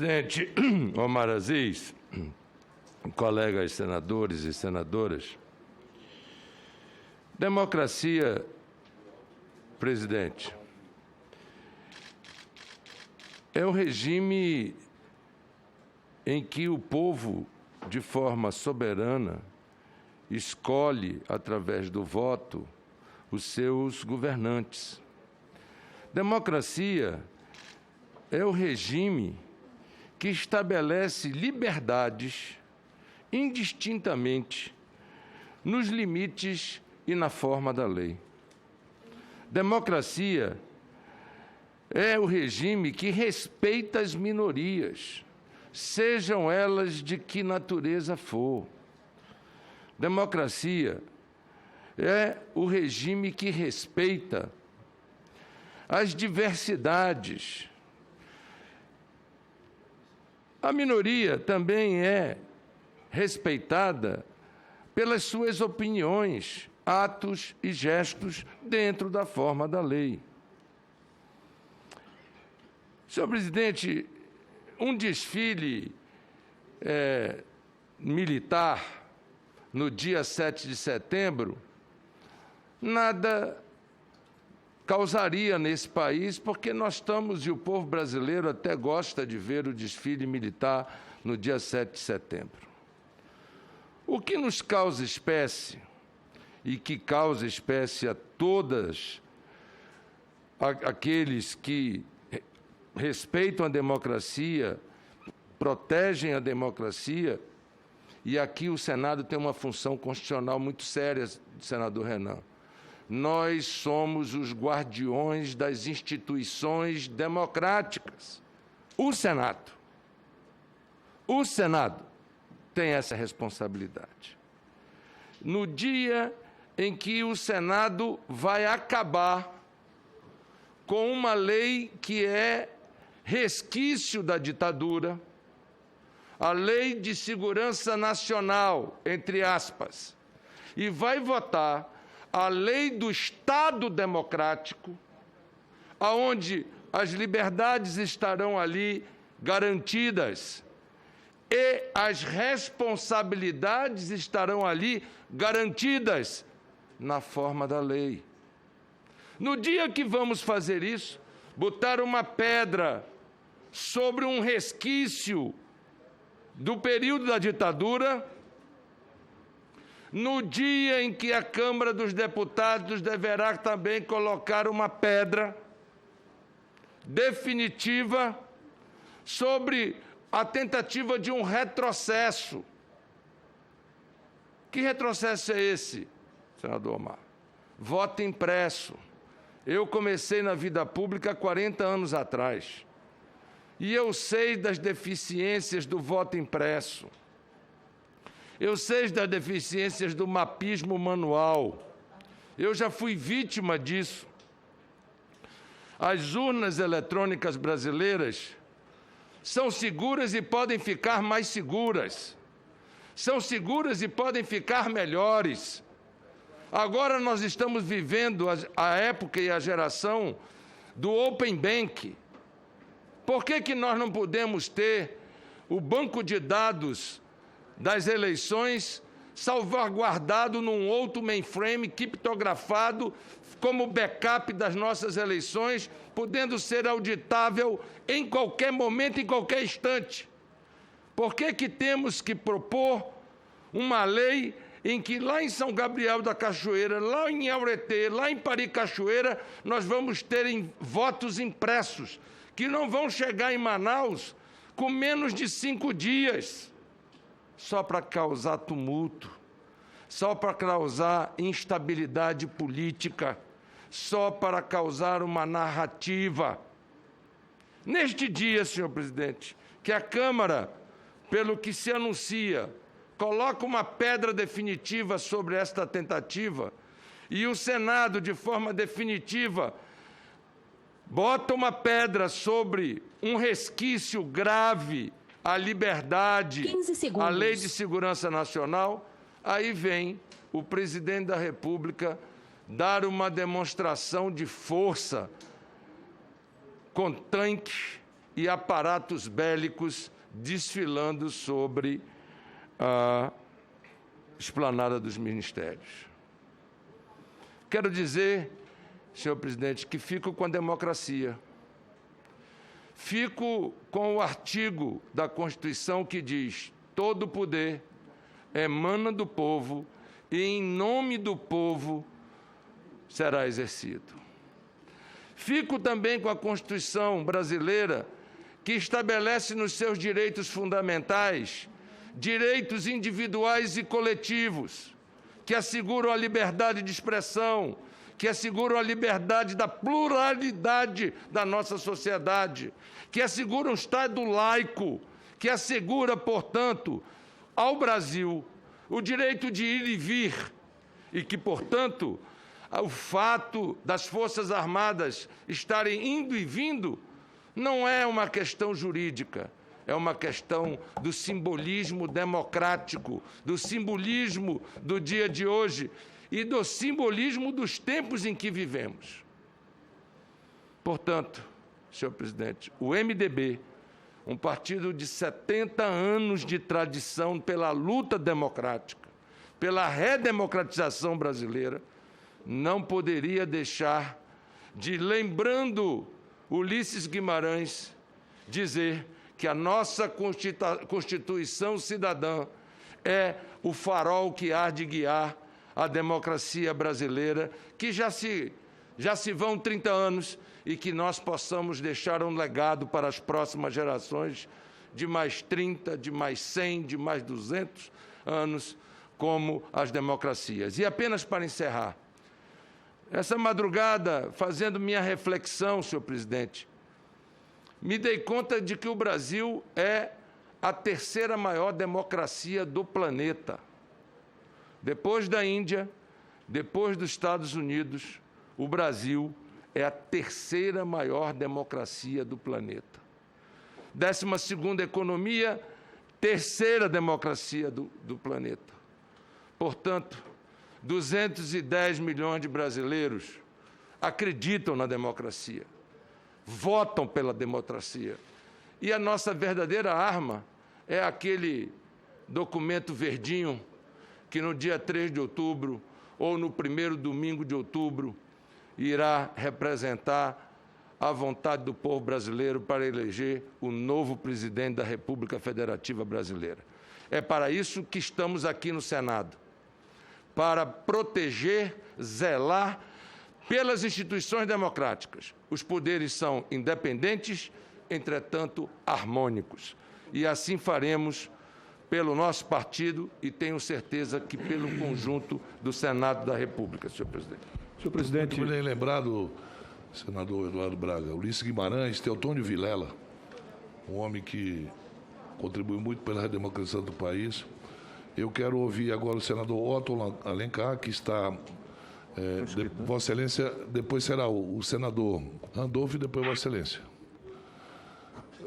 Presidente Omar Aziz, colegas senadores e senadoras, democracia, presidente, é o regime em que o povo, de forma soberana, escolhe, através do voto, os seus governantes. Democracia é o regime que estabelece liberdades indistintamente nos limites e na forma da lei. Democracia é o regime que respeita as minorias, sejam elas de que natureza for. Democracia é o regime que respeita as diversidades. A minoria também é respeitada pelas suas opiniões, atos e gestos dentro da forma da lei. Senhor presidente, um desfile militar no dia 7 de setembro nada causaria nesse país, porque nós estamos, e o povo brasileiro até gosta de ver o desfile militar no dia 7 de setembro. O que nos causa espécie, e que causa espécie a todas aqueles que respeitam a democracia, protegem a democracia, e aqui o Senado tem uma função constitucional muito séria, senador Renan. Nós somos os guardiões das instituições democráticas. O Senado tem essa responsabilidade. No dia em que o Senado vai acabar com uma lei que é resquício da ditadura, a Lei de Segurança Nacional, entre aspas, e vai votar a lei do Estado democrático, aonde as liberdades estarão ali garantidas e as responsabilidades estarão ali garantidas na forma da lei. No dia que vamos fazer isso, botar uma pedra sobre um resquício do período da ditadura, no dia em que a Câmara dos Deputados deverá também colocar uma pedra definitiva sobre a tentativa de um retrocesso. Que retrocesso é esse, senador Omar? Voto impresso. Eu comecei na vida pública há 40 anos atrás. E eu sei das deficiências do voto impresso. Eu sei das deficiências do mapismo manual. Eu já fui vítima disso. As urnas eletrônicas brasileiras são seguras e podem ficar mais seguras. São seguras e podem ficar melhores. Agora nós estamos vivendo a época e a geração do Open Bank. Por que nós não podemos ter o banco de dados das eleições salvaguardado num outro mainframe criptografado como backup das nossas eleições, podendo ser auditável em qualquer momento, em qualquer instante? Por que temos que propor uma lei em que lá em São Gabriel da Cachoeira, lá em Aureté, lá em Paricachoeira, nós vamos ter votos impressos, que não vão chegar em Manaus com menos de 5 dias, só para causar tumulto, só para causar instabilidade política, só para causar uma narrativa. Neste dia, senhor presidente, que a Câmara, pelo que se anuncia, coloca uma pedra definitiva sobre esta tentativa, e o Senado, de forma definitiva, bota uma pedra sobre um resquício grave à liberdade, à Lei de Segurança Nacional, aí vem o presidente da República dar uma demonstração de força com tanques, e aparatos bélicos desfilando sobre a esplanada dos ministérios. Quero dizer, senhor presidente, que fico com a democracia. Fico com o artigo da Constituição que diz: todo poder emana do povo e em nome do povo será exercido. Fico também com a Constituição brasileira, que estabelece nos seus direitos fundamentais direitos individuais e coletivos, que asseguram a liberdade de expressão, que asseguram a liberdade da pluralidade da nossa sociedade, que asseguram um Estado laico, que assegura, portanto, ao Brasil o direito de ir e vir, e que, portanto, o fato das Forças Armadas estarem indo e vindo não é uma questão jurídica, é uma questão do simbolismo democrático, do simbolismo do dia de hoje e do simbolismo dos tempos em que vivemos. Portanto, senhor presidente, o MDB, um partido de 70 anos de tradição pela luta democrática, pela redemocratização brasileira, não poderia deixar de, lembrando Ulisses Guimarães, dizer que a nossa Constituição cidadã é o farol que há de guiar a democracia brasileira, que já se vão 30 anos e que nós possamos deixar um legado para as próximas gerações de mais 30, de mais 100, de mais 200 anos, como as democracias. E apenas para encerrar, essa madrugada, fazendo minha reflexão, senhor presidente, me dei conta de que o Brasil é a terceira maior democracia do planeta. Depois da Índia, depois dos Estados Unidos, o Brasil é a terceira maior democracia do planeta. 12ª economia, terceira democracia do planeta. Portanto, 210 milhões de brasileiros acreditam na democracia, votam pela democracia. E a nossa verdadeira arma é aquele documento verdinho que no dia 3 de outubro ou no primeiro domingo de outubro irá representar a vontade do povo brasileiro para eleger o novo presidente da República Federativa Brasileira. É para isso que estamos aqui no Senado, para proteger, zelar pelas instituições democráticas. Os poderes são independentes, entretanto harmônicos. E assim faremos pelo nosso partido e tenho certeza que pelo conjunto do Senado da República, senhor presidente. Senhor presidente, muito bem lembrado, senador Eduardo Braga, Ulisses Guimarães, Teotônio Vilela, um homem que contribuiu muito pela redemocratização do país. Eu quero ouvir agora o senador Otto Alencar, que está... Vossa Excelência, depois será o senador Randolfo e depois Vossa Excelência.